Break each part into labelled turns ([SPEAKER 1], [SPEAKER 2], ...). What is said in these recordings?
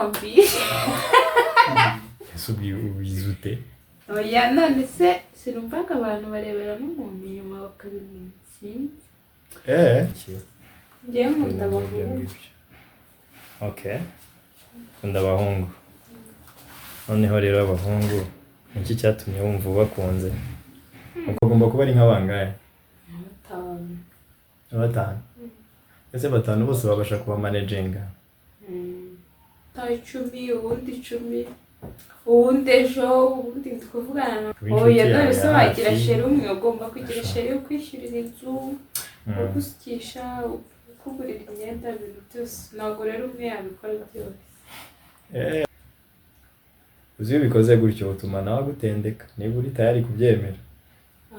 [SPEAKER 1] wambishe
[SPEAKER 2] ese ubizute
[SPEAKER 1] oya none se sinumvaga abantu barebera n'umuntu inyuma bakabimenya ngewe nkunda abahungu.
[SPEAKER 2] Okay, nkunda abahungu. Noneho rero abahungu iki cyatumye wumva ubakunze? Uko ugomba kuba ari nk'abangahe? Batanu. Ese batanu bose babasha kuba managinga?
[SPEAKER 1] Icumi, ubundi 10, ubundi ejo, ubundi tukuvugana. Oya none se wagira sheri umwe ugomba kugira sheri yo kwishyurira inzu, gusukisha, kugurira imyenda, ibintu byose. Ntabwo rero umwe yabikora byose.
[SPEAKER 2] Uzi iyo bikoze gutyo utuma nawe agutendeka niba uri tayari kubyemera.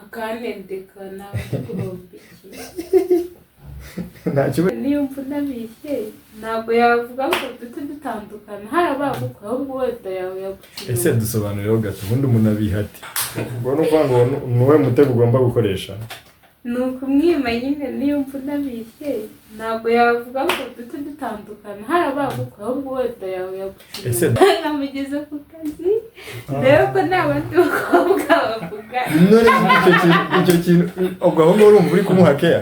[SPEAKER 1] Akanendeka nawe kuromba iki.
[SPEAKER 2] Ntacyo
[SPEAKER 1] niyo mvunabishye ntabwo yavuga ngo dute dutandukana harabaguka ahubwo wenda yawe yaguciye.
[SPEAKER 2] Ese dusobanurireho gato ubundi umuntu abihati ubwo nuvuga ngo nuwe mutego ugomba gukoresha
[SPEAKER 1] nuko umwima nyine niyo mvunabishye ntabwo yavuga ngo dute dutandukana harabaguka ahubwo wenda yawe yaguciye.
[SPEAKER 2] Ese
[SPEAKER 1] namugeze ku kazi rero ko n'abandi bakobwa bavuga
[SPEAKER 2] none icyo kintu ubwo aho ngaho urumva uri kumuha keya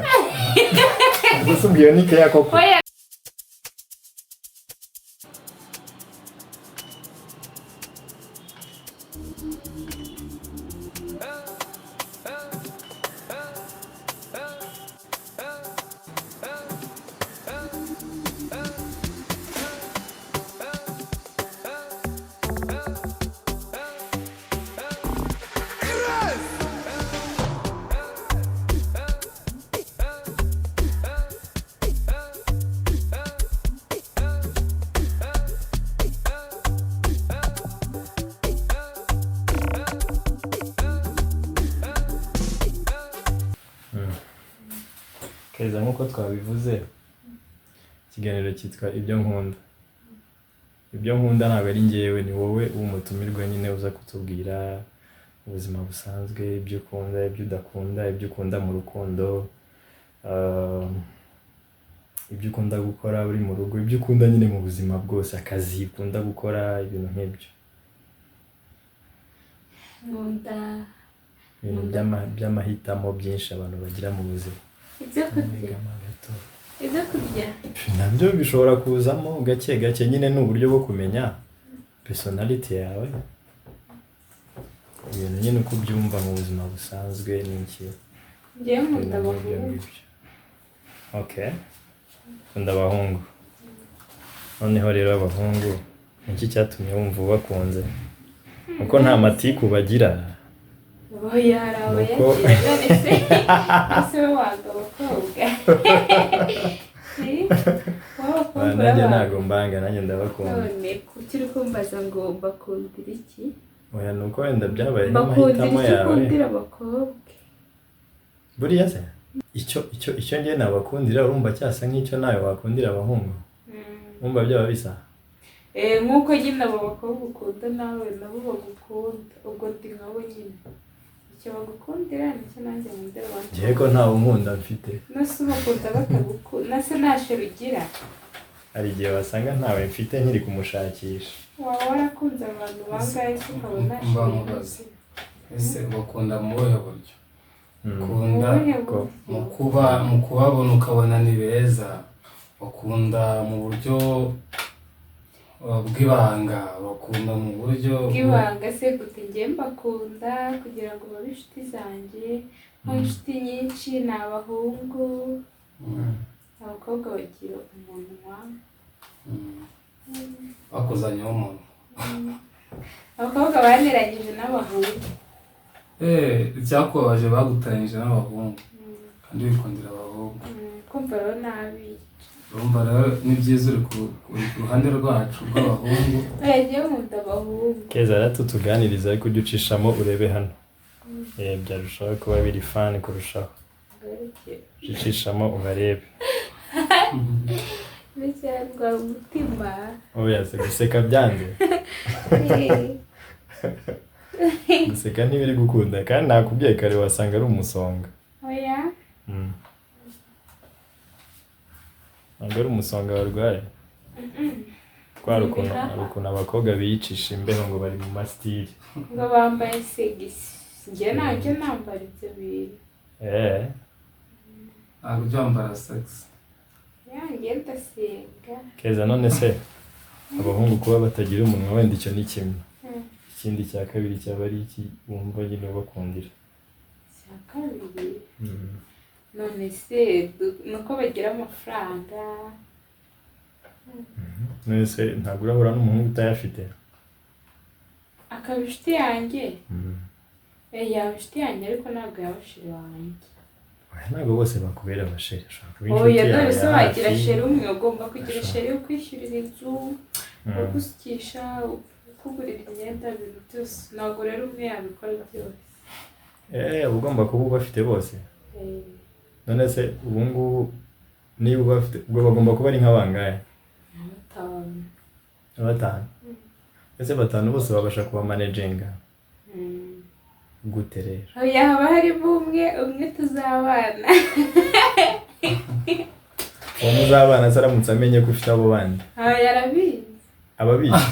[SPEAKER 2] gusa ubwiye ni keya koko. Keza nkuko twabivuze ikiganiro cyitwa ibyo nkunda. Ibyo nkunda ntabwo ari ngewe ni wowe umutumirwa nyine uza kutubwira ubuzima busanzwe, ibyo ukunda, ibyo udakunda, ibyo ukunda mu rukundo, ibyo ukunda gukora uri mu rugo, ibyo ukunda nyine mu buzima bwose, akazi ukunda gukora, ibintu nk'ibyo.
[SPEAKER 1] nkunda
[SPEAKER 2] Ibintu by'amahitamo byinshi abantu bagira mu buzima.
[SPEAKER 1] ibyo kurya
[SPEAKER 2] Nabyo bishobora kuzamo gake gake nyine ni uburyo bwo kumenya personality yawe. Ibintu nyine uko ubyumva mu buzima busanzwe n'iki.
[SPEAKER 1] ngewe nkunda abahungu.
[SPEAKER 2] Okay. Nkunda abahungu. Noneho rero abahungu iki cyatumye wumva ubakunze? Uko nta matiku bagira.
[SPEAKER 1] Oya hari abayagira ese wanga abakobwa.
[SPEAKER 2] Nanjye ntabwo mbanga nanjye ndabakunda.
[SPEAKER 1] None kuki uri kumbaza ngo mbakundira iki?
[SPEAKER 2] Oya nuko wenda byabaye
[SPEAKER 1] Mbakundira
[SPEAKER 2] nk'amahitamo
[SPEAKER 1] iki
[SPEAKER 2] yawe.
[SPEAKER 1] ukundira abakobwa?
[SPEAKER 2] Buriya se icyo njye nabakundira urumva cyasa nk'icyo nawe wakundira abahungu. Umva byaba bisa.
[SPEAKER 1] Nk'uko nyine abo bakobwa ukunda nawe nabo bagukunda ubwo ndi nkabo nyine. Icyo bagukundira nicyo nanjye nkundira abantu.
[SPEAKER 2] Ngiye ko nta nkunda mfite.
[SPEAKER 1] Nase ubakunda batagukunda nase ntashe rugira.
[SPEAKER 2] Hari igihe wasanga ntawe mfite nkiri kumushakisha.
[SPEAKER 1] Waba warakunze abantu bangahe se ukabona
[SPEAKER 3] Mbamubaze. Ese bakunda mu buhe buryo? Ukunda mu kubabona ukabona ni beza. Bakunda mu buryo bw'ibanga, bakunda mu buryo
[SPEAKER 1] bw'ibanga se gute njye mbakunda kugira ngo babe inshuti zanjye. Inshuti nyinshi ni abahungu. Abakobwa bagira umunwa.
[SPEAKER 3] bakuzanyeho umuntu.
[SPEAKER 1] Abakobwa baneranyije n'abahungu.
[SPEAKER 3] Icyakubabaje bagutanyije n'abahungu kandi wikundira abahungu.
[SPEAKER 1] Kumva rero nabi.
[SPEAKER 3] Urumva rero ni byiza uri ku ruhande rwacu rw'abahungu.
[SPEAKER 1] Yagiye nkunda abahungu.
[SPEAKER 2] Keza rero tutuganiriza ariko ujye ucishamo urebe hano. Byarushaho kuba biri fan kurushaho. Ucishamo ubarebe.
[SPEAKER 1] Bicyangwa umutima.
[SPEAKER 2] Oya se guseka byanze. Guseka ntibiri gukunda kandi nakubwiye kare wasanga ari umusonga.
[SPEAKER 1] Oya.
[SPEAKER 2] Ntabwo ari umusonga warwaye. twari ukuntu abakobwa biyicisha imbeho ngo bari mu masitiri
[SPEAKER 1] ngo bambaye segisi njye nanjye nambara ibyo bintu
[SPEAKER 3] ntabwo ujya wambara segisi
[SPEAKER 1] yanjye ndasenga
[SPEAKER 2] Keza none se abahungu kuba batagira umunwa wenda icyo ni kimwe ikindi cya kabiri cyaba ari iki wumva nyine ubakundira
[SPEAKER 1] cya kabiri none se nuko bagira amafaranga
[SPEAKER 2] none se ntabwo urahura n'umuhungu utayafite
[SPEAKER 1] akaba inshuti yanjye yaba inshuti yanjye ariko ntabwo yaba sheri wanjye
[SPEAKER 2] ntabwo bose bakubera abasheri
[SPEAKER 1] oya dore se wagira sheri umwe ugomba kugira sheri yo kwishyurira inzu yo gusukisha kugurira imyenda ibintu byose ntabwo rero umwe yabikora byose
[SPEAKER 2] uba ugomba kuba ubafite bose none se ubu ngubu niba ubafite ubwo bagomba kuba ari nk'abangahe 5 ese 5 bose babasha kuba managinga gute rero
[SPEAKER 1] haba harimo umwe tuzabana
[SPEAKER 2] uwo muzabana se aramutse amenye ko ufite abo bandi
[SPEAKER 1] yarabizi
[SPEAKER 2] ababizi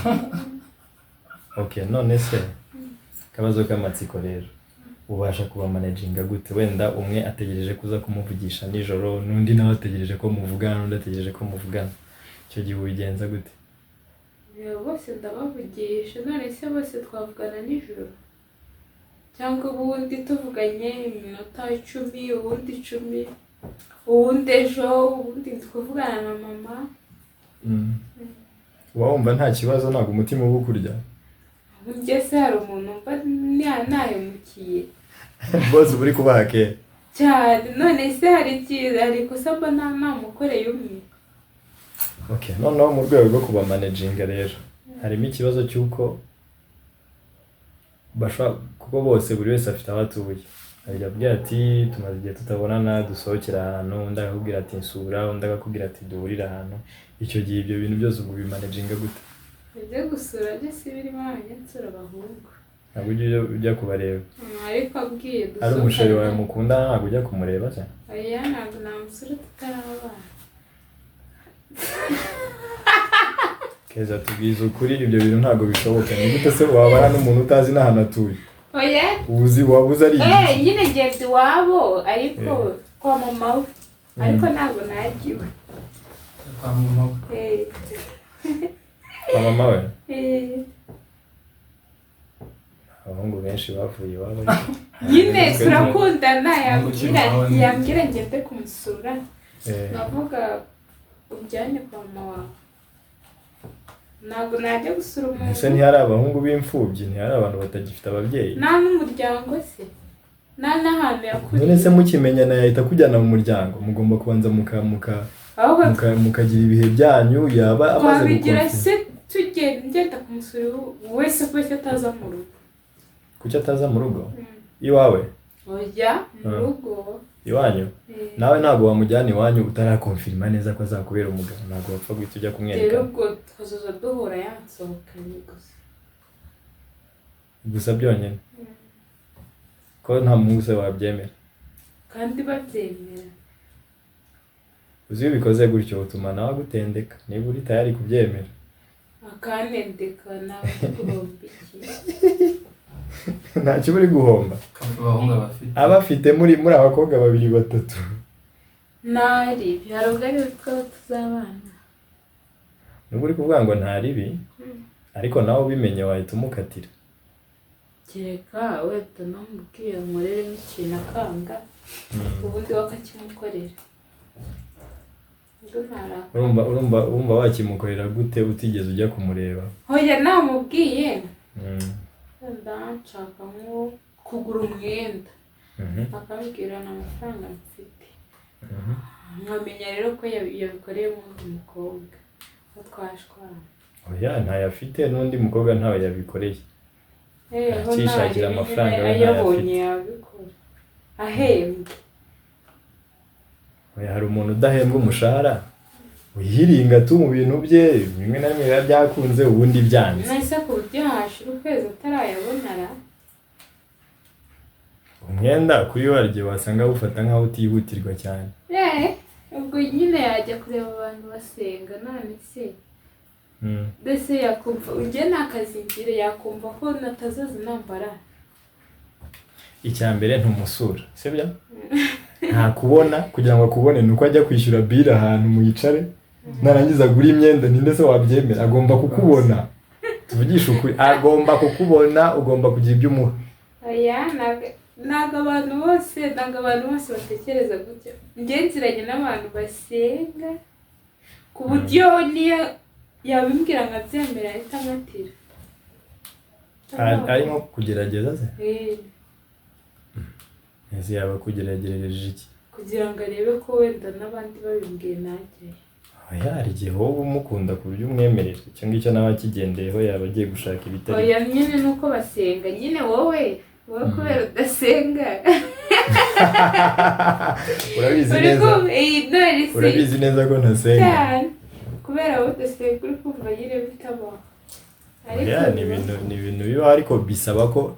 [SPEAKER 2] none se akabazo k'amatsiko rero ubasha kuba managinga gute wenda umwe ategereje kuza kumuvugisha nijoro n'undi nawe ategereje ko muvugana n'undi ategereje ko muvugana icyo gihe ubigenza gute
[SPEAKER 1] bose ndabavugisha none se bose twavugana nijoro cyangwa ubundi tuvuganye iminota 10 ubundi 10 ubundi ejo ubundi tukavugana na mama
[SPEAKER 2] wumva nta kibazo ntabwo umutima uba ukurya
[SPEAKER 1] njye se hari umuntu mba nahemukiye
[SPEAKER 2] bose uba uri kubaha kera
[SPEAKER 1] cyane none se hari ikosa mba namukoreye umwe
[SPEAKER 2] noneho mu rwego rwo kuba managinga rero harimo ikibazo cy'uko kuko bose buri wese afite aho atuye ajya abwira ati tumaze igihe tutabonana dusohokera ahantu undi akakubwira ati nsura undi akakubwira ati duhurira ahantu icyo gihe ibyo bintu byose ubwo ubimanaginga gute
[SPEAKER 1] ibyo gusura byose birimo abanyensura abahungu
[SPEAKER 2] ntabwo ujya kubareba
[SPEAKER 1] ariko abwiye dusohoka
[SPEAKER 2] ari umusheri wawe mukunda ntabwo ujya kumureba cyane
[SPEAKER 1] oya ntabwo namusura tutarabana
[SPEAKER 2] Keza tubwiza ukuri ibyo bintu ntabwo bishoboka ni gute se wabana n'umuntu utazi n'ahantu atuye
[SPEAKER 1] oya
[SPEAKER 2] wabuze ari
[SPEAKER 1] nyine genda iwabo ariko kwa mama we ariko ntabwo nagiwe
[SPEAKER 3] kwa mama we
[SPEAKER 2] kwa mama we abahungu benshi bavuye iwabo
[SPEAKER 1] nyine turakundana yambwira ngende kumusura navuga ujyane kwa mama wawe ntabwo najya gusura umuntu
[SPEAKER 2] ese ntihari abahungu b'imfubyi ntihari abantu batagifite ababyeyi
[SPEAKER 1] nta n'umuryango se nta n'ahantu yakuriye
[SPEAKER 2] none se mukimenyana yahita kujyana mu muryango mugomba kubanza mukagira ibihe byanyu yaba amaze
[SPEAKER 1] twabigira se ngenda kumusura wese kuko ataza mu rugo
[SPEAKER 2] kuki ataza mu rugo iwawe
[SPEAKER 1] oya mu rugo
[SPEAKER 2] iwanyu nawe ntabwo wamujyana iwanyu utarakonfirima neza ko azakubera umugabo ntabwo wapfa guhita ujya kumwereka
[SPEAKER 1] rero ubwo tukazoza duhura yansohokanye
[SPEAKER 2] gusa byonyine ko nta muhungu se wabyemera
[SPEAKER 1] kandi babyemera
[SPEAKER 2] uzi iyo ubikoze gutyo utuma nawe agutendeka niba uri tayari kubyemera
[SPEAKER 1] akanendeka nawe guhomba iki
[SPEAKER 2] ntacyo uri guhomba abafite muri abakobwa 2-3
[SPEAKER 1] ntari hari ubwari twaba tuzabana
[SPEAKER 2] nubwo uri kuvuga ngo nta ribi ariko nawe ubimenye wahita umukatira
[SPEAKER 1] kereka wenda namubwiye nkorere n'ikintu akanga ubundi wakakimukorera
[SPEAKER 2] urumva wakimukorera gute utigeze ujya kumureba
[SPEAKER 1] hoya namubwiye nshaka nko kugura umwenda akabwira n'amafaranga mfite nkamenya rero ko yabikoreye undi mukobwa ko twashwana
[SPEAKER 2] oya ntayafite n'undi mukobwa ntawe yabikoreye akishakira amafaranga
[SPEAKER 1] ayabonye yabikora ahembwe
[SPEAKER 2] oya hari umuntu udahembwa umushahara uyiringa tu mu bintu bye bimwe na bimwe biba byakunze ubundi byanze
[SPEAKER 1] nahise ku buryo hashira ukwezi atarayabonara
[SPEAKER 2] umwenda kuri waryo wasanga awufata nk'aho utihutirwa cyane
[SPEAKER 1] ubwo nyine yajya kureba abantu basenga none se Mbese yakumva njye nakazingire yakumva ko natazaza nambara.
[SPEAKER 2] Icyambere ntumusura sibyo nta kubona kugira ngo akubone nuko ajya kwishyura bill ahantu muyicare narangiza gura imyenda ninde se wabyemera agomba kukubona tuvugisha ukuri agomba kukubona ugomba kugira ibyo umuha.
[SPEAKER 1] Oya naga abantu bose batekereza gutyo ngenziranye n'abantu basenga ku buryo niyo yabimbwira nkabyemera ahita amatira
[SPEAKER 2] arimo kugerageza se ese yaba kugeragereje iki
[SPEAKER 1] kugira ngo arebe ko wenda n'abandi babimbwiye najye.
[SPEAKER 2] Oya hari igihe wowe umukunda ku buryo umwemerera icyo ngicyo nawe akigendeyeho yaba agiye gushaka ibitari.
[SPEAKER 1] Oya nyine nuko basenga nyine wowe kubera udasenga
[SPEAKER 2] urabizi neza ko ntasenga
[SPEAKER 1] kubera wowe udasenga uri kumva nyine bitabaho.
[SPEAKER 2] Ni ibintu bibaho ariko bisaba ko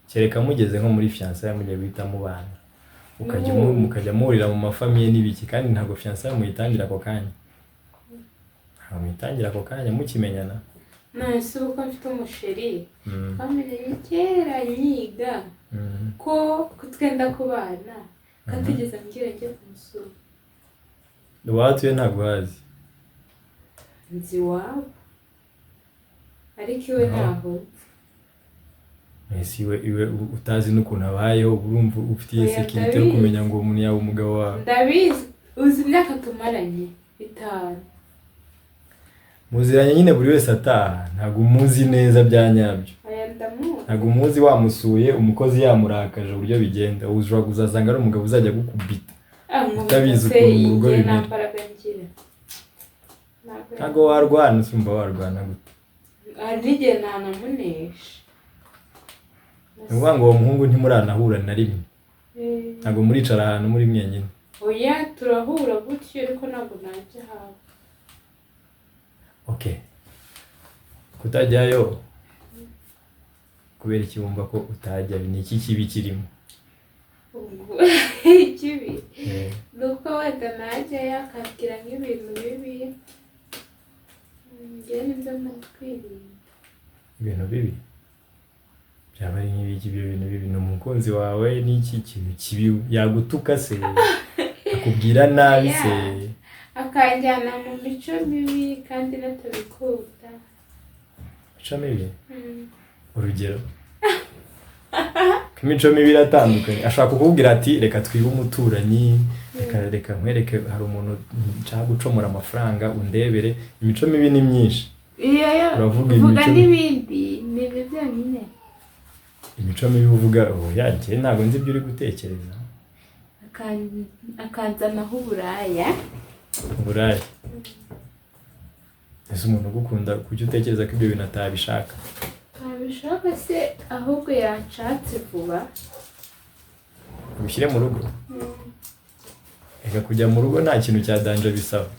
[SPEAKER 2] kereka mugeze nko muri fiançailles mugiye guhita mubana mukajya muhurira mu mafamiye n'ibiki kandi ntabwo fiançailles muyitangira ako kanya muyitangira ako kanya mukimenyana.
[SPEAKER 1] Nase uko mfite umusheri twamenye kera nyiga ko twenda kubana katigeze ambwira njye kumusura.
[SPEAKER 2] Watuye ntabwo hazi
[SPEAKER 1] nzi wabo ariko iwe ntaho
[SPEAKER 2] ese iwe utazi n'ukuntu abayeho urumva ufitiye security yo kumenya ngo umuntu yawe umugabo wawe.
[SPEAKER 1] Ndabizi uzi imyaka tumaranye 5
[SPEAKER 2] muziranye nyine buri wese ataha ntabwo umuzi neza bya nyabyo. Ntabwo umuzi wamusuye umukozi yamurakaje uburyo bigenda uzura kuzazanga ari umugabo uzajya gukubita utabizi ukuntu mu rugo bimera. Ntabwo warwana usumba warwana gute
[SPEAKER 1] nige ntanamunesha.
[SPEAKER 2] Nuvuga ngo uwo muhungu ntimuranahura na rimwe ntabwo muricara ahantu muri mwenyine.
[SPEAKER 1] Oya turahura gutyo ariko ntabwo najya hawe.
[SPEAKER 2] Okay kutajyayo kubera iki wumva ko utajya ni iki kibi kirimo?
[SPEAKER 1] Ikibi nuko wenda najya yakakira nk'ibintu bibi njye nibyo natwirinda.
[SPEAKER 2] Ibintu bibi byaba ari nk'ibiki ibyo bintu bibi? Ni umukunzi wawe n'iki kintu kibi yagutuka se akubwira nabi se
[SPEAKER 1] akanjyana mu mico mibi kandi natabikunda.
[SPEAKER 2] Mico mibi urugero imico mibi iratandukanye ashaka kukubwira ati reka twibe umuturanyi reka nkwereke hari umuntu nshaka gucomora amafaranga undebere. Imico mibi ni myinshi
[SPEAKER 1] uravuga n'ibindi nibi byonyine.
[SPEAKER 2] Imico mibi uvuga Yanjye ntabwo nzi ibyo uri gutekereza
[SPEAKER 1] akanzanaho uburaya.
[SPEAKER 2] Ese umuntu ugukunda kuki utekereza ko ibyo bintu atabishaka?
[SPEAKER 1] Abishaka se ahubwo yanshatse vuba
[SPEAKER 2] ubishyire mu rugo. Reka kujya mu rugo nta kintu cya danje bisaba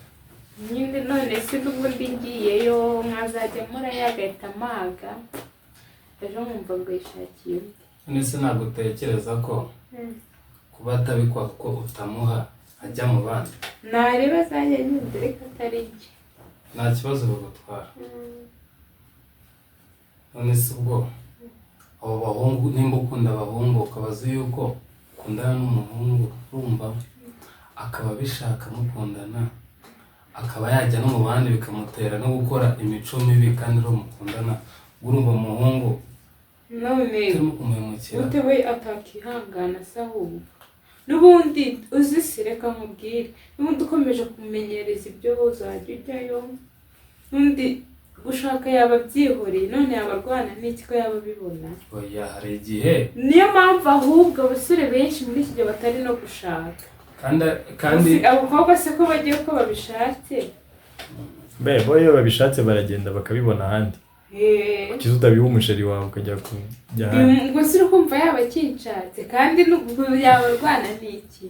[SPEAKER 1] nyine. None se n'ubundi ngiyeyo mwazajya murayagahita amaga ejo mwumva ngo yishakiye undi.
[SPEAKER 3] None se ntabwo utekereza ko kuba atabikwa ko utamuha ajya mu bandi
[SPEAKER 1] nareba zanjye nyine reka atari njye
[SPEAKER 3] nta kibazo bagutwara? None se ubwo abo bahungu nimba ukunda abahungu ukabaza yuko ukundana n'umuhungu urumva akaba bishaka mukundana akaba yajya no mu bandi bikamutera no gukora imico mibi kandi ro mukundana urumva umuhungu
[SPEAKER 1] none ute we atakihangana sahubwo n'ubundi uzisireka mubwire n'ubundi ukomeje kumenyereza ibyo uzajya ujyayo n'undi gushaka yaba byihoreye none yabarwana n'iki ko yaba bibona.
[SPEAKER 3] Oya hari igihe
[SPEAKER 1] niyo mpamvu ahubwo abasore benshi muri iki gihe batari no gushaka
[SPEAKER 3] kandi
[SPEAKER 1] abakobwa se ko bagiye ko babishatse
[SPEAKER 2] bo iyo babishatse baragenda bakabibona ahandi. Kuki utabiha umusheri wawe ukajya kujya ahandi?
[SPEAKER 1] Ngo siri kumva yaba kinshatse kandi yabarwana n'iki?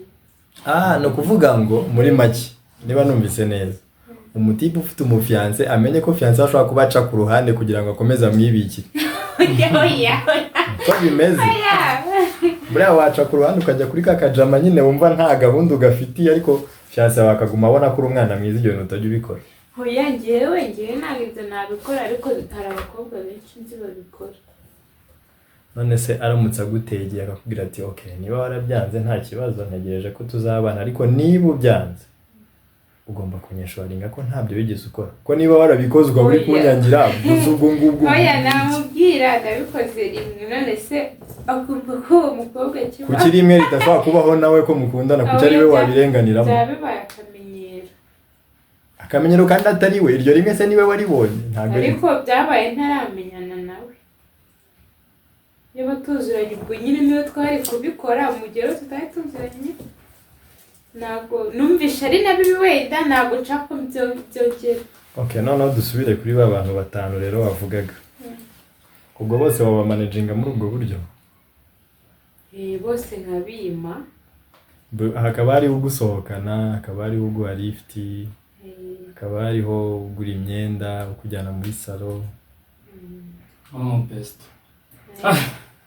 [SPEAKER 2] Ni ukuvuga ngo muri make niba numvise neza umutipe ufite umufiance amenye ko fiance ashobora kubaca ku ruhande kugira ngo akomeze amwibikire. Ko bimeze buriya waca ku ruhande ukajya kuri kakajama nyine wumva nta gahunda ugafitiye ariko fiance wakaguma abona ko uri umwana mwiza ibyo bintu utajya ubikora.
[SPEAKER 1] Yanjye ntabwo ibyo nabikora ariko hari abakobwa benshi nzi babikora.
[SPEAKER 2] none se aramutse agutegeye akakubwira ati okay niba warabyanze nta kibazo ntegereje ko tuzabana ariko niba ubyanze ugomba kunyeshoringa ko ntabyo wigeze ukora ko niba warabikoze ukaba uri kunyangira gusa ubwo ngubwo
[SPEAKER 1] namubwira ndabikoze rimwe none se akumva ko uwo mukobwa kiba
[SPEAKER 2] kuki rimwe ridashobora kubaho nawe ko mukundana kuki ari we wabirenganiramo
[SPEAKER 1] byabaye
[SPEAKER 2] akamenyero kandi atari we iryo rimwe se niwe waribonye ntabwo
[SPEAKER 1] ariko byabaye ntaramenyana nawe niba tuzuranye ubwo nyine niyo twari kubikora mu gihe tutari tuzuranye ntabwo numvisha ari nabi wenda ntabwo nshaka byongera.
[SPEAKER 2] okay noneho dusubire kuri ba bantu batanu rero wavugaga ubwo bose baba managinga muri ubwo buryo
[SPEAKER 1] bose nkabima
[SPEAKER 2] hakaba hariho ugusohokana hakaba hariho uguha lifti hakaba hariho ugura imyenda ukujyana muri salo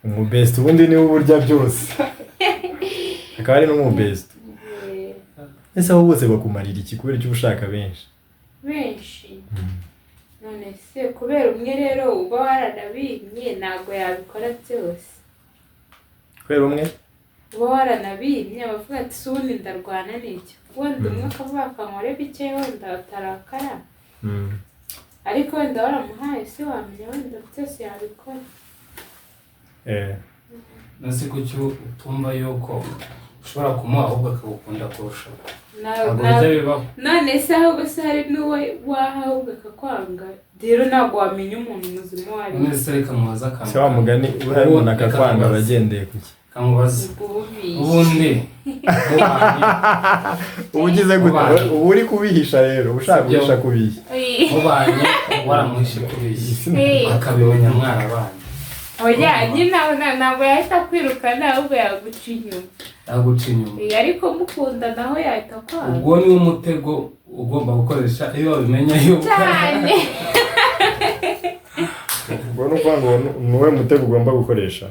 [SPEAKER 2] umubest ubundi niwe uburya byose hakaba hari n'umubest ese abo bose bakumarira iki kubera icyo ushaka benshi
[SPEAKER 1] none se kubera umwe rero uba waranabimye ntabwo yabikora byose
[SPEAKER 2] kubera umwe
[SPEAKER 1] uba waranabimye abavuga ati si ubundi ndarwana n'icyo wenda umwe akavuga akankore bike wenda atarakara ariko wenda waramuhaye se wamenya wenda byose yabikora.
[SPEAKER 3] nasi kuki utumva yuko ushobora kumuha ahubwo akagukunda kurusha
[SPEAKER 1] none se ahubwo se hari n'uwo waha ahubwo akakwanga rero ntabwo wamenya umuntu muzima uwo ari we.
[SPEAKER 3] none se reka mubaze akantu
[SPEAKER 2] se wa mugani uriya umuntu akakwanga abagendeye kuki
[SPEAKER 3] kamubaze ubundi
[SPEAKER 2] ubugize gute ubu uri kubihisha rero ushaka guhisha kubihisha
[SPEAKER 3] mubanye waramuhishe kubihisha akabimenya mwarabanye
[SPEAKER 1] nyine ntabwo yahita kwirukana ahubwo yaguca inyuma ariko mukunda naho yahita kwanga.
[SPEAKER 3] ubwo ni umutego ugomba gukoresha iyo wabimenya yuko
[SPEAKER 1] cyane
[SPEAKER 2] ubwo ni ukuvuga ngo ni uwe mutego ugomba gukoresha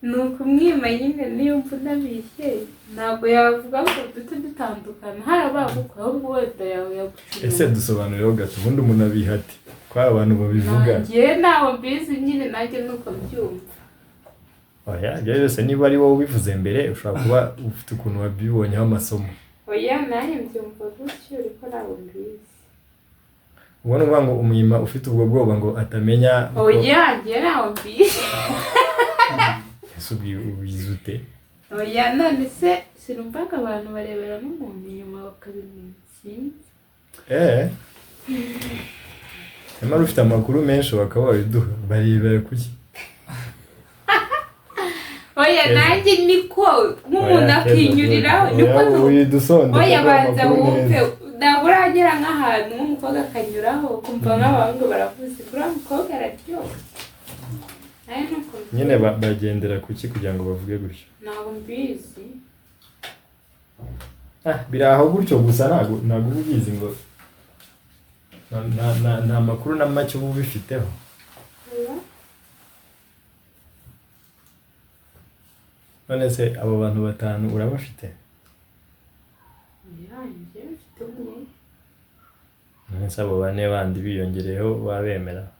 [SPEAKER 1] ni ukumwima nyine niyo Atabishye ntabwo yavuga ngo duhite dutandukana harabaguka ahubwo wenda yawe yaguca.
[SPEAKER 2] ese dusobanurireho gato ubundi umuntu abihati ko abantu babivuga
[SPEAKER 1] njye ntawe mbizi nyine nanjye nuko mbyumva.
[SPEAKER 2] ibyo byose niba ari wowe ubivuze mbere ushobora kuba ufite ukuntu wabibonyeho amasomo.
[SPEAKER 1] nanjye mbyumva gutyo ariko ntabwo mbizi.
[SPEAKER 2] ubwo ni ukuvuga ngo umwima ufite ubwo bwoba ngo atamenya
[SPEAKER 1] njye ntawe mbizi.
[SPEAKER 2] ese ubizi ute
[SPEAKER 1] none se sinumvaga abantu barebera n'umuntu inyuma bakabimenya sinzi.
[SPEAKER 2] nyamara ufite amakuru menshi bakaba babiduha barebera kuki
[SPEAKER 1] nanjye niko nk'umuntu akinyuriraho niko banza wumve ntabwo uragera nk'ahantu nk'umukobwa akanyuraho kumva nk'abahungu baravuze uriya mukobwa araryoha
[SPEAKER 2] nyine bagendera kuki kugira ngo bavuge gutyo
[SPEAKER 1] ntabwo mbizi.
[SPEAKER 2] biri aho gutyo gusa ntabwo uba ubizi ngo nta makuru na make uba ubifiteho. none se abo bantu batanu urabafite? none se abo bane bandi biyongereyeho wabemera?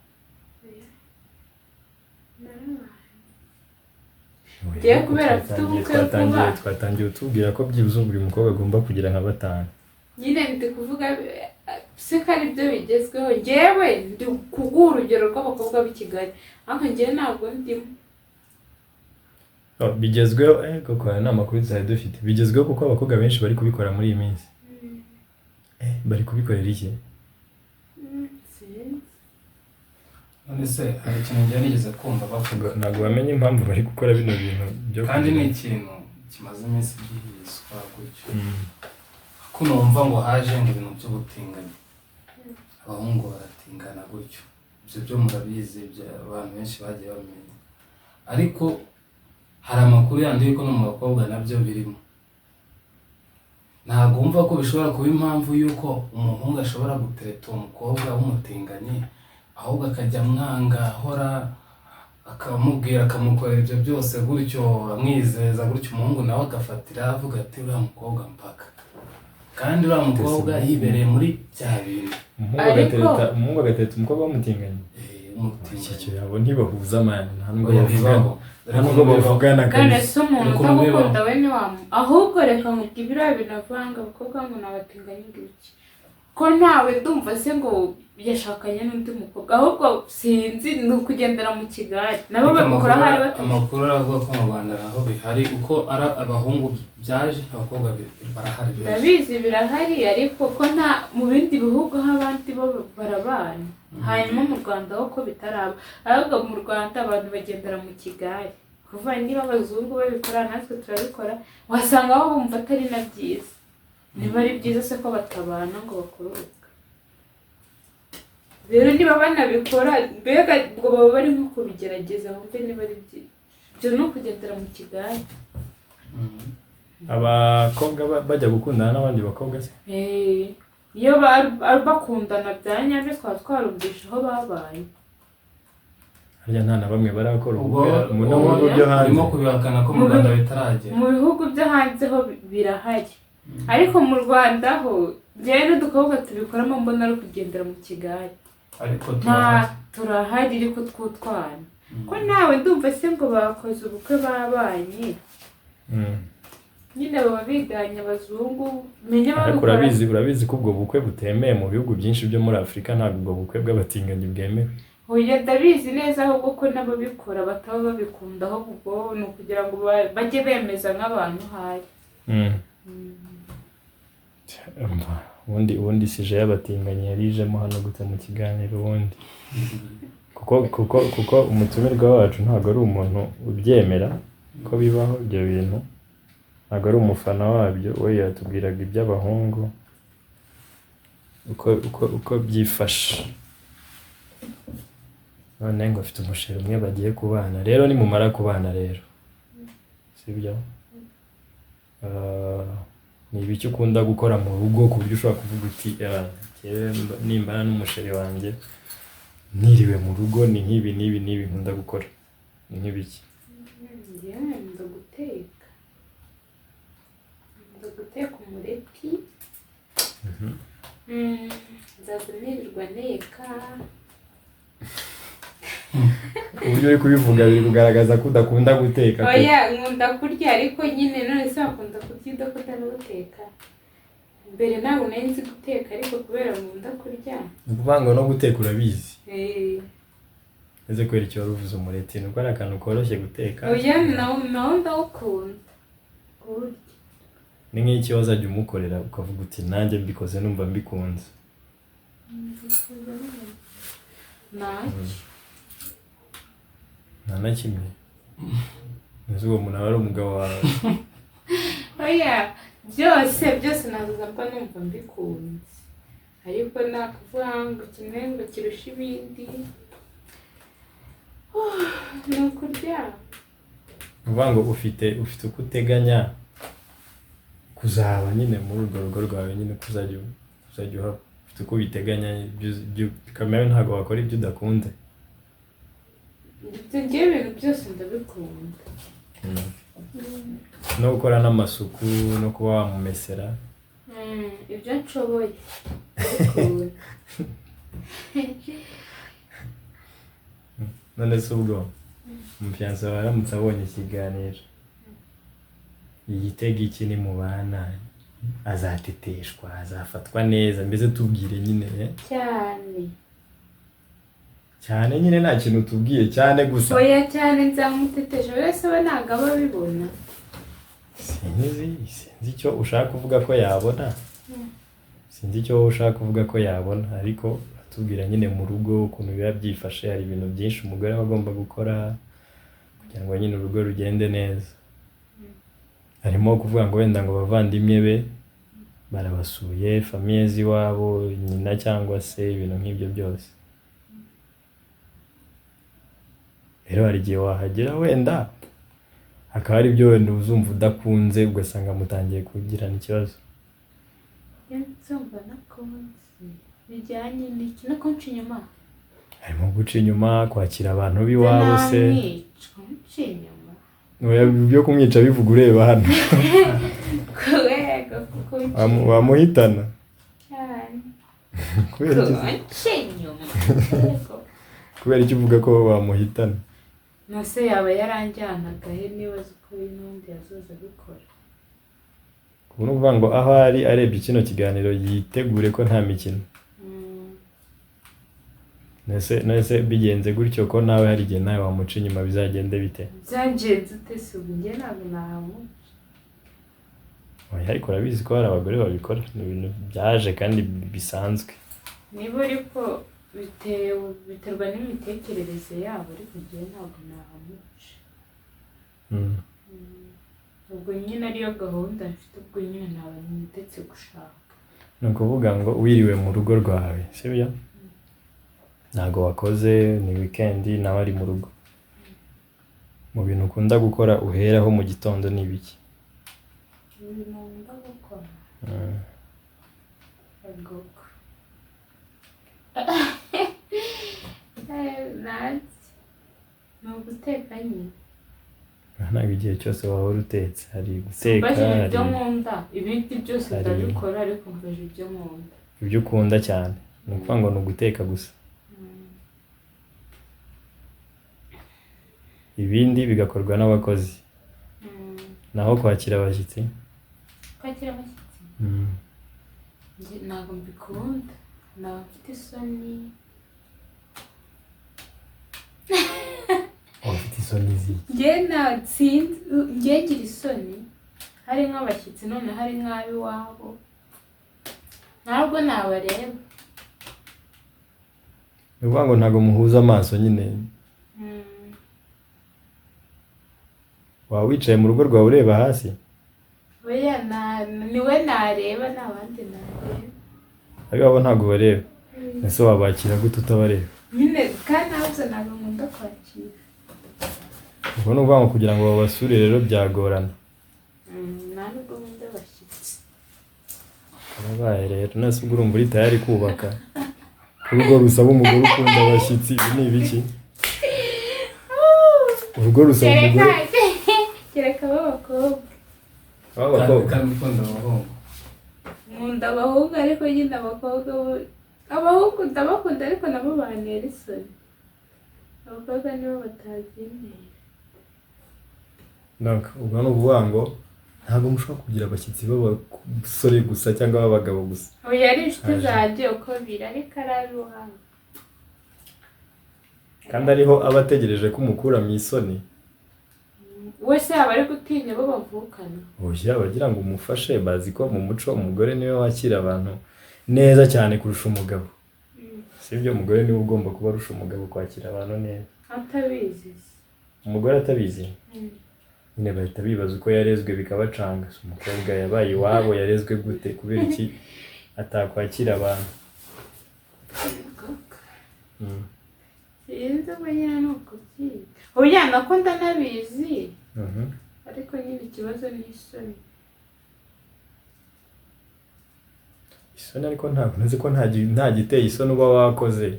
[SPEAKER 1] kubera afite ubukwe vuba
[SPEAKER 2] twatangiye utubwira ko byibuze buri mukobwa agomba kugira nka batanu.
[SPEAKER 1] nyine ndi kuvuga se ko ari byo bigezweho njyewe ndi kuguha urugero rw'abakobwa b'i Kigali ariko njyewe ntabwo ndimo.
[SPEAKER 2] bigezweho koko hari n'amakuru tuzajya dufite bigezweho kuko abakobwa benshi bari kubikora muri iyi minsi. bari kubikorera iki?
[SPEAKER 3] none se hari ikintu njya nigeze kumva bavuga
[SPEAKER 2] ntabwo bamenye impamvu bari gukora bino bintu byo
[SPEAKER 3] kandi ni ikintu kimaze iminsi byihishwa gutyo ko numva ngo haje ngo ibintu by'ubutinganyi abahungu baratingana gutyo ibyo byo murabizi abantu benshi bagiye bamenya ariko hari amakuru yandi yuko no mu bakobwa nabyo birimo. ntabwo wumva ko bishobora kuba impamvu yuko umuhungu ashobora gutereta uwo mukobwa w'umutinganyi ahubwo akajya amwanga ahora akamubwira akamukorera ibyo byose gutyo amwizeza gutyo umuhungu nawe agafatira avuga ati uriya mukobwa mpaka kandi uriya mukobwa yibereye muri bya bintu.
[SPEAKER 2] Umuhungu agatereta umukobwa w'umutinganyi. Icyo yabo ntibahuza amani, nta nubwo bavugana
[SPEAKER 1] kandi se umuntu utamukunda we ntiwamu, ahubwo reka nkubwire biriya binavanga abakobwa ngo nabatinganyi ngiki ko ntawe ndumva se ngo yashakanye n'undi mukobwa, ahubwo sinzi ni ukugendera mu kigari nabo babikora hari bati
[SPEAKER 3] amakuru aravuga ko mu Rwanda naho bihari uko ari abahungu byaje abakobwa barahari.
[SPEAKER 1] ndabizi birahari ariko ko nta mu bindi bihugu nk'abandi bo barabana, hanyuma mu Rwanda ho ko bitaraba, ahubwo mu Rwanda abantu bagendera mu kigari kuva niba abazungu babikora natwe turabikora, wasanga aho bumva atari na byiza. Niba ari byiza se ko batabana ngo bakururuka, rero niba banabikora mbega ngo baba bari nko kubigerageza bumve niba ari byiza, ibyo ni ukugendera mu kigari.
[SPEAKER 2] Abakobwa bajya gukundana n'abandi bakobwa se?
[SPEAKER 1] Iyo bakundana bya nyabyo twaba twarumvisha aho babaye.
[SPEAKER 2] Harya nta na bamwe barakora ubwo mu bihugu byo hanze.
[SPEAKER 3] Urimo kubihakana ko mu Rwanda bitaragera.
[SPEAKER 1] Mu bihugu byo hanze ho birahari, ariko mu Rwanda ho njyewe n'udukobwa tubikoramo mbona ari ukugendera mu kigari.
[SPEAKER 3] Ariko
[SPEAKER 1] turahari ariko twutwana ko nawe ndumva se ngo bakoze ubukwe babanye nyine baba biganye abazungu menya
[SPEAKER 2] babikora. Urabizi ko ubwo bukwe butemeye mu bihugu byinshi byo muri Afurika, ntabwo ubwo bukwe bw'abatinganyi bwemewe.
[SPEAKER 1] Oya ndabizi neza ahubwo ko n'ababikora bataba babikunda, ahubwo ni ukugira ngo bajye bemeza nk'abantu hari.
[SPEAKER 2] Ubundi sije y'abatinganyi yarijemo hano gute mu kiganiro ubundi kuko umutumirwa wacu ntabwo ari umuntu ubyemera ko bibaho ibyo bintu, ntabwo ari umufana wabyo, we yatubwiraga iby'abahungu uko byifashe. None ngo afite umusheri umwe bagiye kubana, rero nimumara kubana rero sibyo, ni ibiki ukunda gukora mu rugo ku buryo ushobora kuvuga uti nimbana n'umusheri wanjye niriwe mu rugo ni nk'ibi n'ibi n'ibi nkunda gukora, ni nk'ibiki?
[SPEAKER 1] Nkunda guteka umureti, nzaza nirirwa nteka.
[SPEAKER 2] Uburyo uri kubivuga biri kugaragaza ko udakunda guteka.
[SPEAKER 1] Oya nkunda kurya ariko nyine none se wakunda kurya udakunda no guteka? Mbere ntabwo nari nzi guteka ariko kubera nkunda kurya.
[SPEAKER 2] Ni ukuvuga ngo no guteka urabizi? Ese kwera icyo wari uvuze umureti ni uko ari akantu koroshye guteka?
[SPEAKER 1] Oya nawo ndawukunda kurya.
[SPEAKER 2] Ni nk'iki wazajya umukorera ukavuga uti nanjye mbikoze numva mbikunze? Nta na kimwe. Nzi uwo muntu aba ari umugabo wawe.
[SPEAKER 1] Oya byose nazuza mba numva mbikunze, ariko nakuvuga ngo kimwe ngo kirusha ibindi ni ukurya.
[SPEAKER 2] Uvuga ngo ufite uko uteganya kuzaba nyine muri urwo rugo rwawe nyine kuzajya uhaba, ufite uko ubiteganya kamera ntabwo wakora ibyo udakunze.
[SPEAKER 1] Njyewe ibintu byose ndabikunda,
[SPEAKER 2] no gukora n'amasuku no kuba wamumesera
[SPEAKER 1] ibyo nshoboye ndabikunda.
[SPEAKER 2] None se ubwo umufiyanse wawe aramutse abonye ikiganiro igitego iki ni mu bana azateteshwa azafatwa neza, mbese tubwire nyine cyane nyine nta kintu tubwiye cyane gusa.
[SPEAKER 1] Oya cyane nzamutetesha wese we ntabwo aba abibona.
[SPEAKER 2] Sinzi icyo ushaka kuvuga ko yabona, sinzi icyo ushaka kuvuga ko yabona, ariko atubwira nyine mu rugo ukuntu biba byifashe. Hari ibintu byinshi umugore aba agomba gukora kugira ngo nyine urugo rugende neza. Harimo kuvuga ngo wenda ngo bavandimwe be barabasuye, famiye z'iwabo, nyina cyangwa se ibintu nk'ibyo byose. Rero hari igihe wahagera wenda hakaba hari ibyo wenda uzumva udakunze ugasanga mutangiye kugirana ikibazo.
[SPEAKER 1] Nzumva nakunze bijyanye n'iki no kunca inyuma?
[SPEAKER 2] Harimo guca inyuma, kwakira abantu b'iwabo se.
[SPEAKER 1] Kunca inyuma?
[SPEAKER 2] Oya byo kumwica bivuga ureba hano.
[SPEAKER 1] Kubera kuko
[SPEAKER 2] wamuhitana
[SPEAKER 1] cyane
[SPEAKER 2] kubera iki uvuga ko wamuhitana
[SPEAKER 1] nase yaba yaranjyanaga he nibaza ko n'undi yazoza bikora
[SPEAKER 2] kuko uvuga ngo aho ari arebye kino kiganiro yitegure ko nta mikino nese bigenze gutyo ko nawe hari igihe nawe wamuca inyuma bizagende bite
[SPEAKER 1] byangenze utese ubu njye ntabwo nahamuca
[SPEAKER 2] ariko urabizi ko hari abagore babikora ni ibintu byaje kandi bisanzwe
[SPEAKER 1] niba ariko biterwa n'imitekerereze yabo ariko njye ntabwo nahamuca ubwo nyine ariyo gahunda mfite ubwo nyine ntabwo nitetse gushaka
[SPEAKER 2] ni ukuvuga ngo wiriwe mu rugo rwawe sibyo ntabwo wakoze ni wikendi nawe ari mu rugo mu bintu ukunda gukora uheraho mu gitondo ni ibiki
[SPEAKER 1] nkunda gukora agoko ni uguteka nyine
[SPEAKER 2] ntabwo igihe cyose wahora utetse hari guteka
[SPEAKER 1] mbajije ibyo nkunda ibindi byose ndabikora ariko mbajije ibyo nkunda
[SPEAKER 2] ibyo ukunda cyane ni ukuvuga ngo ni uguteka gusa ibindi bigakorwa n'abakozi naho kwakira abashyitsi
[SPEAKER 1] ntabwo mbikunda ntabwo mfite isoni
[SPEAKER 2] ufite isoni z'iki
[SPEAKER 1] njye ngira isoni hari nk'abashyitsi none hari nk'ab'iwabo ntabwo nabareba
[SPEAKER 2] ni ukuvuga ngo ntabwo muhuza amaso nyine waba wicaye mu rugo rwawe ureba hasi
[SPEAKER 1] oya niwe nareba n'abandi nareba
[SPEAKER 2] ariko abo ntabwo bareba ese wabakira gute utabareba
[SPEAKER 1] nyine kandi nabuze ntabwo nkunda kwakira
[SPEAKER 2] ubwo ni ukuvuga ngo kugira ngo babasure rero byagorana
[SPEAKER 1] nta nubwo nkunda abashyitsi
[SPEAKER 2] karabaye rero nase ubwo urumva uri tayari kubaka urugo rusaba umugore ukunda abashyitsi ibi ni ibiki urugo rusaba umugore
[SPEAKER 1] kereka ab'abakobwa
[SPEAKER 3] kandi ukunda abahungu
[SPEAKER 1] nkunda abahungu ariko nyine abahungu ndabakunda ariko nabo bantera isoni abakobwa nibo batabyemera
[SPEAKER 2] ubwo ni ukuvuga ngo ntabwo mushobora kugira abashyitsi b'abasore gusa cyangwa b'abagabo gusa
[SPEAKER 1] oya ari inshuti zanjye uko biri ariko ari ab'iwabo
[SPEAKER 2] kandi ariho aba ategereje ko umukura mu isoni
[SPEAKER 1] wese yaba ari gutinya abo bavukana
[SPEAKER 2] oya bagira ngo umufashe bazi ko mu muco umugore niwe wakira abantu neza cyane kurusha umugabo sibyo umugore niwe ugomba kuba arusha umugabo kwakira abantu neza
[SPEAKER 1] atabizi
[SPEAKER 2] umugore atabizi nyine bahita bibaza uko yarezwe bikabacanga umukobwa yabaye iwabo yarezwe gute kubera iki atakwakira abantu
[SPEAKER 1] sinzi ngo nyine ni ukubyiga oya nako ndanabizi ariko nyine ikibazo ni isoni
[SPEAKER 2] ariko ntabwo nzi ko nta giteye isoni uba wakoze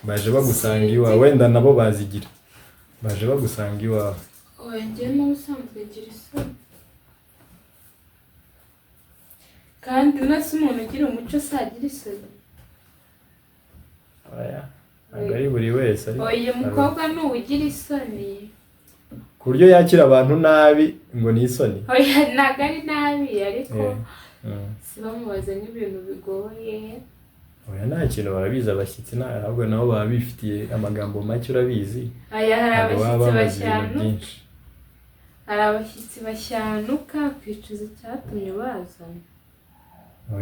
[SPEAKER 2] baje bagusanga iwawe wenda nabo bazigira baje bagusanga iwawe
[SPEAKER 1] oya njyewe n'ubusanzwe ngira isoni kandi nase umuntu ugira umuco asagira isoni
[SPEAKER 2] oya ntabwo ari buri wese
[SPEAKER 1] oya umukobwa ni uwugira isoni
[SPEAKER 2] ku buryo yakira abantu nabi ngo ni isoni
[SPEAKER 1] oya ntabwo ari nabi ariko si bamubaze nk'ibintu bigoye
[SPEAKER 2] oya nta kintu barabizi abashyitsi ahubwo nabo baba bifitiye amagambo make urabizi
[SPEAKER 1] aya hari abashyitsi bashyanuka kwicuza icyatumye bazana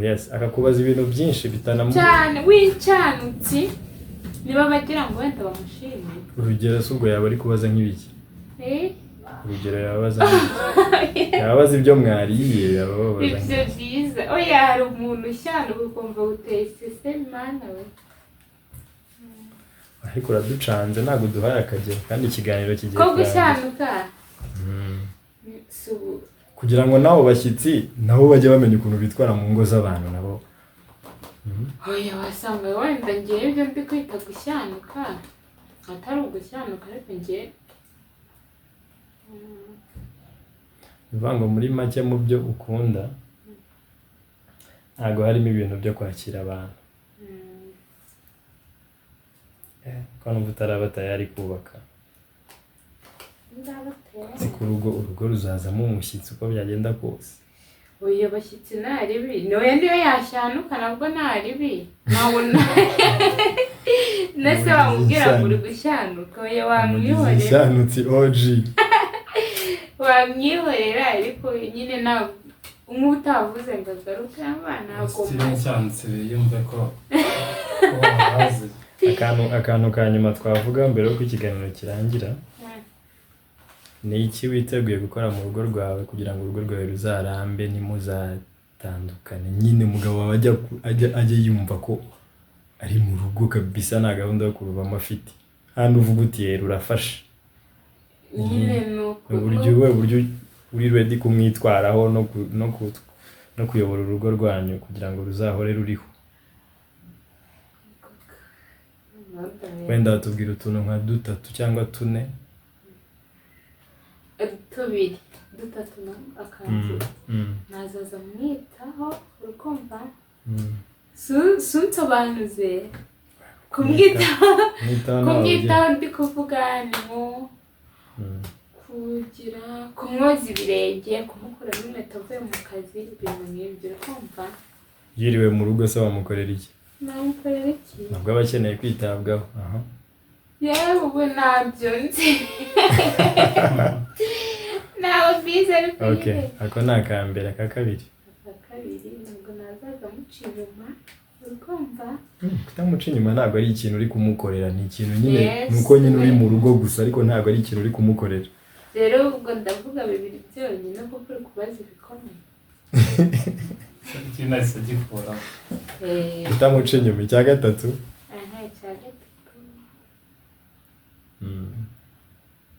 [SPEAKER 2] yes akakubaza ibintu byinshi
[SPEAKER 1] cyane w'icyanutsi niba bagira ngo wenda bamushimire
[SPEAKER 2] urugero se ubwo yaba ari kubaza nk'ibiki urugero yababaza yababaza ibyo mwariye yababaza
[SPEAKER 1] ibyo byiza oya hari umuntu ushyanuka ukumva guteye sisiteme mana we
[SPEAKER 2] ariko uraducanze ntabwo duhaye akagero kandi ikiganiro kigiye
[SPEAKER 1] ko gushyanuka
[SPEAKER 2] kugira ngo nabo bashyitsi nabo bajye bamenya ukuntu bitwara mu ngo z'abantu nabo
[SPEAKER 1] oya wasanga wenda ngewe ibyo ndi kwita gushyanuka atari ugushyanuka ariko ngewe
[SPEAKER 2] bivuga ngo muri make mu byo ukunda ntabwo harimo ibintu byo kwakira abantu ko numva utaraba tayari kubaka ku urugo ruzazamo umushyitsi uko byagenda kose
[SPEAKER 1] oya bashyitsi ntaribi niyo yashyanuka nabwo ntaribi ntabona nase wamubwira ngo uri gushyanuka oya wamwihorera
[SPEAKER 2] ishanutsi OG
[SPEAKER 1] wamwihorera ariko nyine ntabwo utavuze ngo agaruke abana agomba
[SPEAKER 3] cyanse yumve ko wahaze
[SPEAKER 2] akantu ka nyuma twavuga mbere yuko ikiganiro kirangira ni iki witeguye gukora mu rugo rwawe kugira ngo urugo rwawe ruzarambe ntimuzatandukane nyine umugabo wawe ajya yumva ko ari mu rugo kabisa nta gahunda yo kurubamo afite hano uvuga uti rurafashe
[SPEAKER 1] nyine
[SPEAKER 2] uburyo uri ready kumwitwaraho no kuyobora urugo rwanyu kugira ngo ruzahore ruriho wenda watubwira utuntu nka 3 cyangwa 4
[SPEAKER 1] tubiri 3 akanzu nazaza mwitaho urukumva sunsobanuze kumwitaho ndi kuvuga ni mu kugira kumwoza ibirenge kumukuramo inkweto avuye mu kazi ibintu nk'ibyo urukumva
[SPEAKER 2] yiriwe mu rugo se wamukorera iki
[SPEAKER 1] namukorera iki
[SPEAKER 2] ntabwo aba akeneye kwitabwaho
[SPEAKER 1] yewe ubu ntabyo nzi ntabwo mbizi ariko
[SPEAKER 2] ako ni akambere aka kabiri
[SPEAKER 1] ntabwo nazaza muca inyuma urukumva
[SPEAKER 2] kutamuca inyuma ntabwo ari ikintu uri kumukorera ni ikintu nyine nuko nyine uri mu rugo gusa ariko ntabwo ari ikintu uri kumukorera
[SPEAKER 1] rero ubwo ndavuga bibiri byonyine kuko uri kubaza ibikomeye
[SPEAKER 3] ikintu ahise agikuraho
[SPEAKER 2] kutamuca inyuma icya 3
[SPEAKER 1] icya 3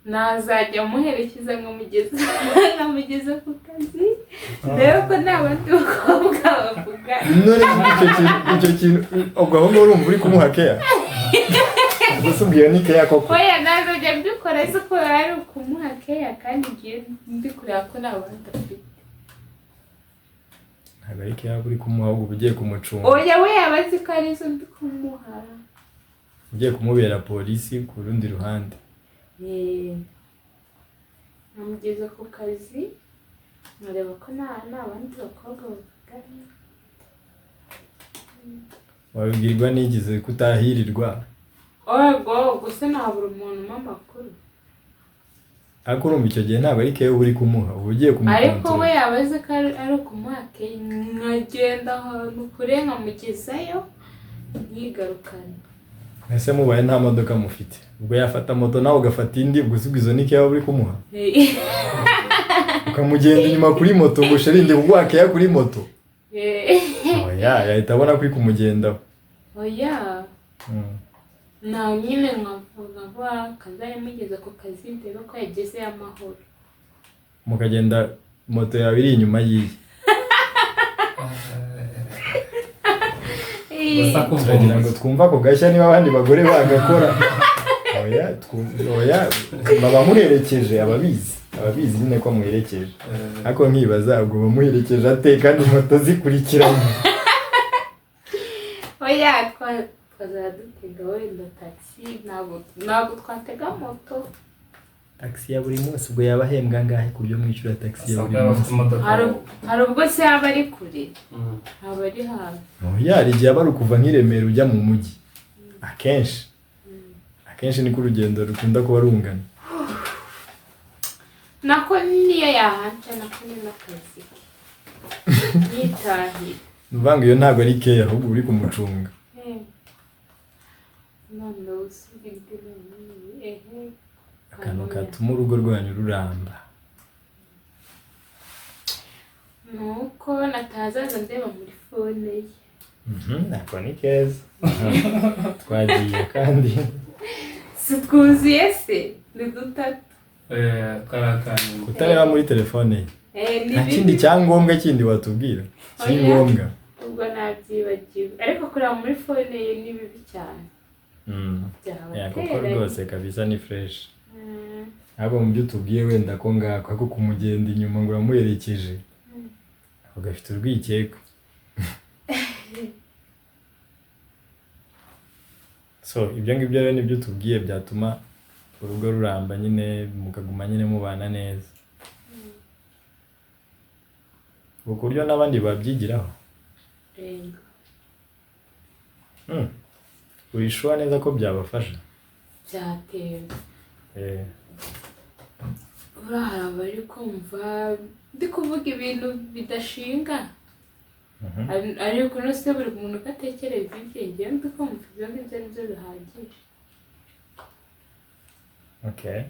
[SPEAKER 1] nazajya muherekeza nkamugeza ku kazi rero ko nta bandi bakobwa bavuga
[SPEAKER 2] none icyo kintu ubwo aho urumva uri kumuha keya gusa ubwiye ni keya koko
[SPEAKER 1] oya nazajya mbikora ko ari ukumuha keya kandi ngiye mbikurira ko nta bandi afite
[SPEAKER 2] ntabwo ari keya uri kumuha ahubwo ugiye kumucunga
[SPEAKER 1] oya we yabazi ko ari zo ndi kumuha
[SPEAKER 2] ugiye kumubera polisi ku rundi ruhande
[SPEAKER 1] namugeza ku kazi nkareba ko nta bandi bakobwa bavugana
[SPEAKER 2] wabibwirwa n'igize kutahirirwa
[SPEAKER 1] gusa ntabura umuntu amakuru
[SPEAKER 2] ariko urumva icyo gihe ntabwo ari keya uri kumuha uba ugiye kumukontorora
[SPEAKER 1] ariko we yabaze ko ari ukumuha keya nkagenda ahantu kure nkamugezayo nkigarukana
[SPEAKER 2] ese mubaye nta modoka mufite ubwo yafata moto nawe ugafata indi gusa izo ni keya uri kumuha ukamugenda inyuma kuri moto ngo sherinde kuguha keya kuri moto oya yahita abona kuri kumugendaho
[SPEAKER 1] oya nawe nyine nkavuga kazajya mugeza ku kazi ndebe ko yagezeyo amahoro
[SPEAKER 2] mukagenda moto yawe iri inyuma yiye turagira ngo twumva ako gashya niba abandi bagore bagakora oya baba muherekeje ababizi nyine ko muherekeje ariko nkibaza ubwo bamuherekeje ate kandi moto zikurikiranye
[SPEAKER 1] oya twazadutega wenda taxi ntabwo twatega moto
[SPEAKER 2] taxi ya buri munsi ubwo yaba ahembwa angahe ku byo mwishyura taxi ya buri munsi
[SPEAKER 1] hari ubwo se yaba ari kure aba ari hafi
[SPEAKER 2] hari igihe aba ari ukuva nk'Iremera ujya mu mujyi akenshi niko urugendo rukunda kuba rungana
[SPEAKER 1] nako niyo yahanca nako ni n'akazi yitahira
[SPEAKER 2] nuvanga iyo ntabwo ari keya ahubwo uri kumucunga
[SPEAKER 1] none usubire
[SPEAKER 2] akantu katuma urugo rwanyu ruramba
[SPEAKER 1] nuko natazaza ndeba muri fone ye
[SPEAKER 2] nako ni keza twagiye kandi
[SPEAKER 1] twuzuye se ni 3
[SPEAKER 2] kutareba muri telefone ye nta kindi cyangombwa kindi watubwira kiri ngombwa
[SPEAKER 1] ubwo nabyibagiwe ariko kureba muri fone ye ni bibi cyane
[SPEAKER 2] kuko rwose kabisa ni fresh ntabwo mu byo tubwiye wenda ko ngako ako kumugenda inyuma ngo uramuherekeje ako gafite urwikeko so ibyo ngibyo rero nibyo tubwiye byatuma urugo ruramba nyine mukaguma nyine mubana neza ku buryo n'abandi babyigiraho
[SPEAKER 1] Yego.
[SPEAKER 2] urishura neza ko byabafasha
[SPEAKER 1] Byatewe.
[SPEAKER 2] eh
[SPEAKER 1] Urahara bari kumva ndi kuvuga ibintu bidashinga ariko no se buri muntu gatekereza ibye ndi kumva ibyo ngibyo nibyo bihagije.
[SPEAKER 2] okay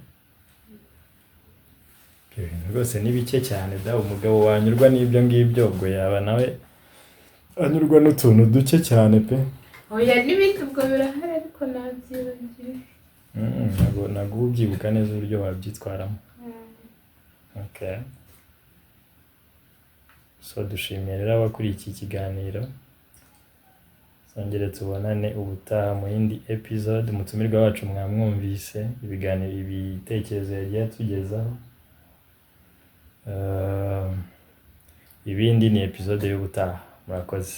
[SPEAKER 2] ibintu rwose ni bike cyane da umugabo wanyurwa n'ibyo ngibyo ubwo yaba nawe anyurwa n'utuntu duke cyane pe
[SPEAKER 1] Oya n'ibindi ubwo birahari ariko nabyibagiwe.
[SPEAKER 2] ntabwo ubyibuka neza uburyo wabyitwaramo okay so dushimiye rero abakuri iki kiganiro songere tubonane ubutaha mu yindi episode umutumirwa wacu mwamwumvise ibiganiro ibitekerezo yagiye atugezaho ibindi ni episode y'ubutaha murakoze